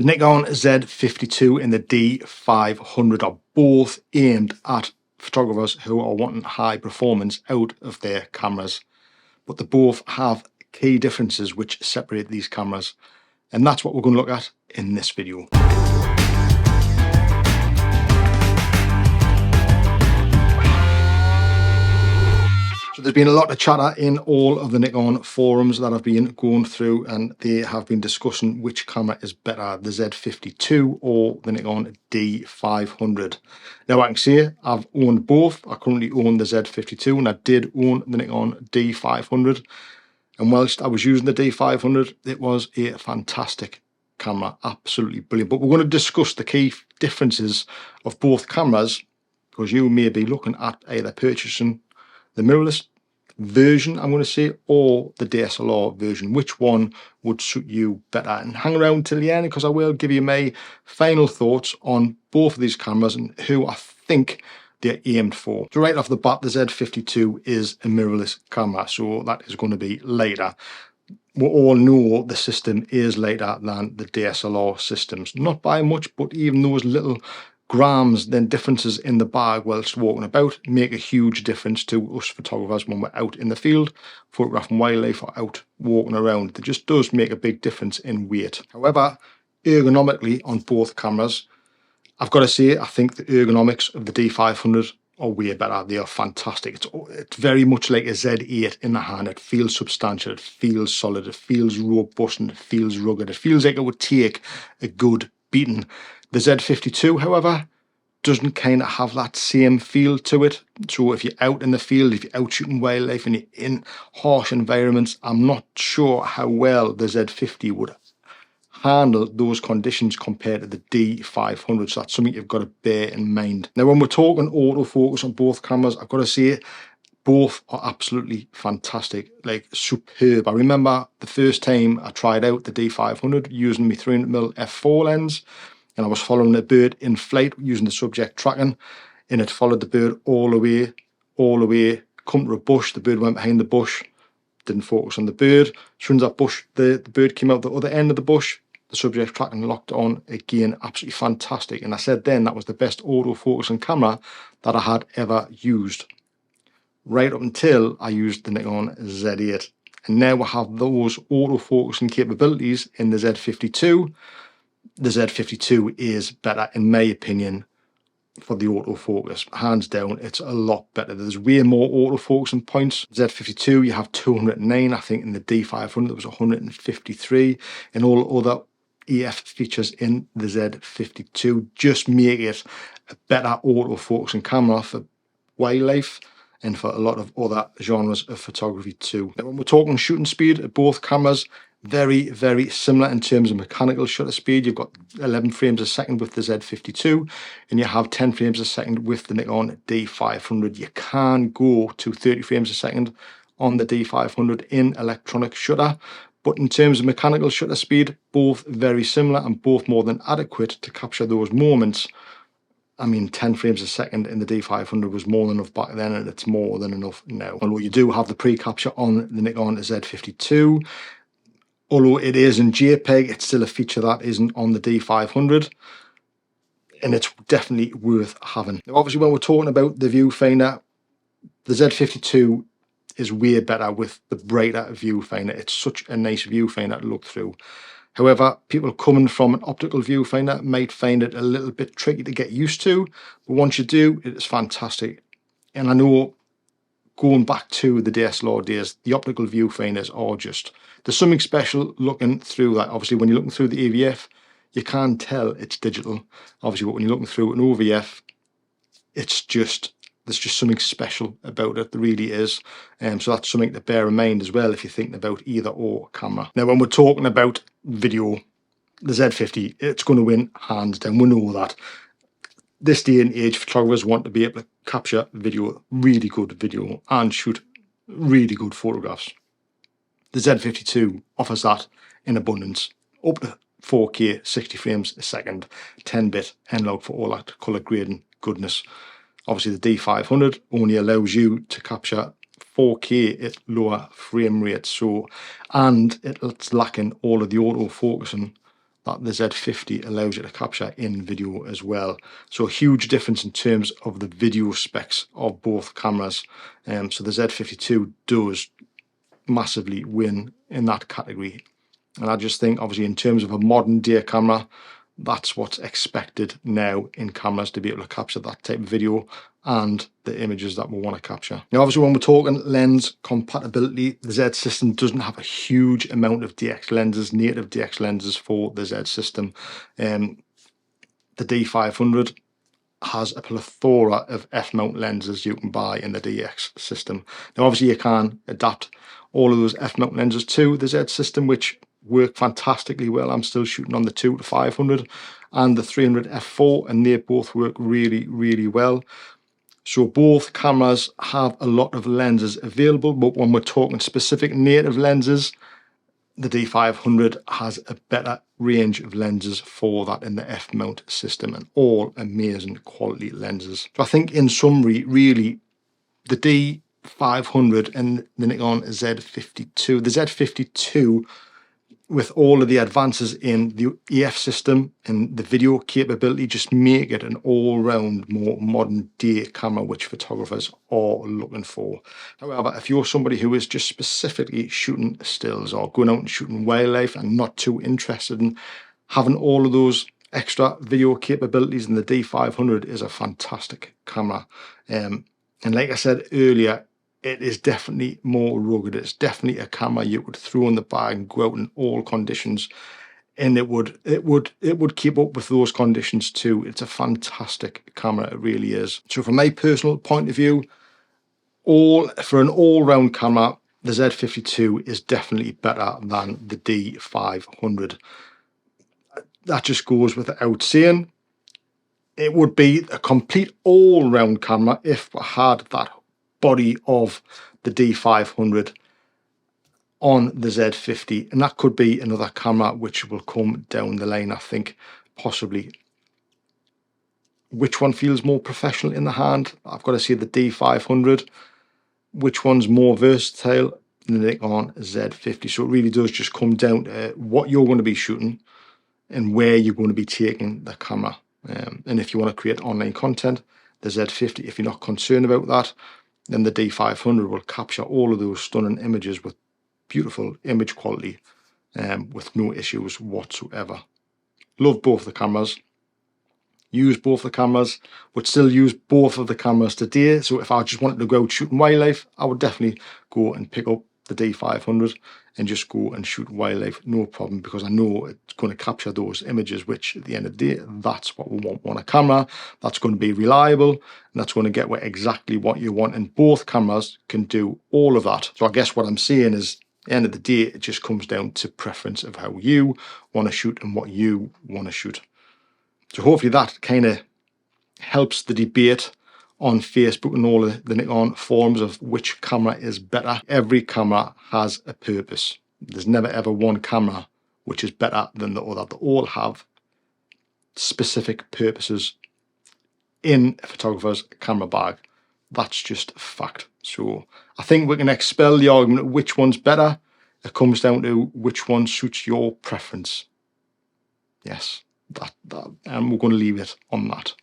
The Nikon Z52 and the D500 are both aimed at photographers who are wanting high performance out of their cameras, but they both have key differences which separate these cameras, and that's what we're going to look at in this video. So there's been a lot of chatter in all of the Nikon forums that I've been going through, and they have been discussing which camera is better, the Z52 or the Nikon D500. Now I can say I've owned both. I currently own the Z52 and I did own the Nikon D500. And whilst I was using the D500, it was a fantastic camera, absolutely brilliant. But we're going to discuss the key differences of both cameras, because you may be looking at either purchasing the mirrorless version, I'm going to say, or the DSLR version. Which one would suit you better? And hang around till the end, because I will give you my final thoughts on both of these cameras and who I think they're aimed for. So right off the bat, the Z52 is a mirrorless camera, so that is going to be lighter. We all know the system is lighter than the DSLR systems, not by much, but even those little grams, then differences in the bag whilst walking about, make a huge difference to us photographers when we're out in the field photographing wildlife or out walking around. It just does make a big difference in weight. However, ergonomically on both cameras, I've got to say, I think the ergonomics of the D500 are way better. They are fantastic. It's very much like a Z8 in the hand. It feels substantial, it feels solid, it feels robust, and it feels rugged. It feels like it would take a good beating. The Z52, however, doesn't kind of have that same feel to it. So if you're out in the field, if you're out shooting wildlife and you're in harsh environments, I'm not sure how well the Z50 would handle those conditions compared to the D500. So that's something you've got to bear in mind. Now, when we're talking autofocus on both cameras, I've got to say both are absolutely fantastic, like superb. I remember the first time I tried out the D500 using my 300mm f4 lens, and I was following a bird in flight using the subject tracking, and it followed the bird all the way, come to a bush, the bird went behind the bush, didn't focus on the bird. As soon as that bush, the bird came out the other end of the bush, the subject tracking locked on again. Absolutely fantastic. And I said then that was the best autofocusing camera that I had ever used, right up until I used the Nikon Z8. And now I have those autofocusing capabilities in the Z52. The Z52 is better, in my opinion, for the autofocus. Hands down, it's a lot better. There's way more autofocusing points. Z52, you have 209. I think in the D500 there was 153. And all other EF features in the Z52 just make it a better autofocusing camera for wildlife and for a lot of other genres of photography too. Now, when we're talking shooting speed, both cameras very, very similar in terms of mechanical shutter speed. You've got 11 frames a second with the Z52, and you have 10 frames a second with the Nikon D500. You can go to 30 frames a second on the D500 in electronic shutter, but in terms of mechanical shutter speed, both very similar and both more than adequate to capture those moments. I mean, 10 frames a second in the D500 was more than enough back then, and it's more than enough now. Although you do have the pre-capture on the Nikon Z52, although it is in JPEG, it's still a feature that isn't on the D500, and it's definitely worth having. Now, obviously, when we're talking about the viewfinder, the Z52 is way better with the brighter viewfinder. It's such a nice viewfinder to look through. However, people coming from an optical viewfinder might find it a little bit tricky to get used to, but once you do, it is fantastic. And I know, going back to the DSLR days, the optical viewfinders are just, there's something special looking through that. Obviously, when you're looking through the AVF, you can't tell it's digital. Obviously, but when you're looking through an OVF, it's just, there's just something special about it. There really is. So that's something to bear in mind as well if you're thinking about either or camera. Now, when we're talking about video, the Z50, it's going to win hands down. We know that. This day and age, photographers want to be able to capture video, really good video, and shoot really good photographs. The Z52 offers that in abundance, up to 4K 60 frames a second, 10-bit N-Log for all that color grading goodness. Obviously, the D500 only allows you to capture 4K at lower frame rates, so, and it's lacking all of the auto focusing that the Z50 allows you to capture in video as well. So a huge difference in terms of the video specs of both cameras. So the Z52 does massively win in that category. And I just think, obviously, in terms of a modern day camera, that's what's expected now in cameras, to be able to capture that type of video and the images that we want to capture. Now, obviously, when we're talking lens compatibility, the Z system doesn't have a huge amount of DX lenses, native DX lenses for the Z system. The D500 has a plethora of f-mount lenses you can buy in the DX system. Now, obviously, you can adapt all of those f-mount lenses to the Z system, which work fantastically well. I'm still shooting on the 2-500 and the 300 f4, and they both work really, really well. So both cameras have a lot of lenses available, but when we're talking specific native lenses, the D500 has a better range of lenses for that in the f-mount system, and all amazing quality lenses. So I think in summary, really, the D500 and the Nikon Z52, the Z52, with all of the advances in the EF system and the video capability, just make it an all-round more modern day camera, which photographers are looking for. However, if you're somebody who is just specifically shooting stills or going out and shooting wildlife and not too interested in having all of those extra video capabilities, then the D500 is a fantastic camera. And like I said earlier, it is definitely more rugged. It's definitely a camera you would throw in the bag and go out in all conditions, and it would keep up with those conditions too. It's a fantastic camera, it really is. So from my personal point of view, for an all-round camera, the Z52 is definitely better than the D500. That just goes without saying. It would be a complete all-round camera if we had that body of the D500 on the Z50, and that could be another camera which will come down the line, I think, possibly. Which one feels more professional in the hand? I've got to say the D500. Which one's more versatile? The Nikon Z50. So it really does just come down to what you're going to be shooting and where you're going to be taking the camera. And if you want to create online content, the Z50, if you're not concerned about that, then the D500 will capture all of those stunning images with beautiful image quality, with no issues whatsoever. Love both the cameras. Use both the cameras. Would still use both of the cameras today. So if I just wanted to go out shooting wildlife, I would definitely go and pick up the D500 and just go and shoot wildlife, no problem, because I know it's going to capture those images, which at the end of the day, that's what we want on a camera. That's going to be reliable, and that's going to get exactly what you want, and both cameras can do all of that. So I guess what I'm saying is, at the end of the day, it just comes down to preference of how you want to shoot and what you want to shoot. So hopefully that kind of helps the debate on Facebook and all of the Nikon forums of which camera is better. Every camera has a purpose. There's never ever one camera which is better than the other. They all have specific purposes in a photographer's camera bag. That's just a fact. So I think we can expel the argument of which one's better. It comes down to which one suits your preference. Yes, and we're going to leave it on that.